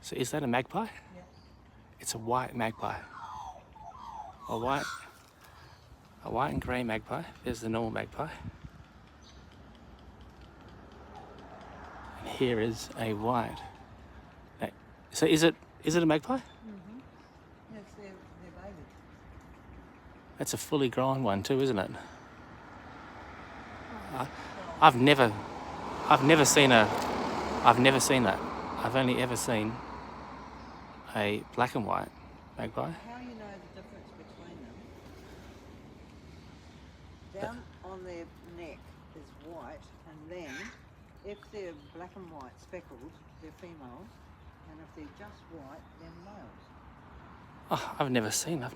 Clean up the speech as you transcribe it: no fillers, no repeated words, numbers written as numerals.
So is that a magpie? Yeah. It's a white magpie. A white and grey magpie. There's the normal magpie. And here is a white. So is it a magpie? Mm-hmm. Yes, they're baby. That's a fully grown one too, isn't it? I've never seen that. I've only ever seen a black and white magpie. How you know the difference between them? Down on their neck is white, and then if they're black and white speckled, they're females, and if they're just white, they're males. Oh, I've never seen it.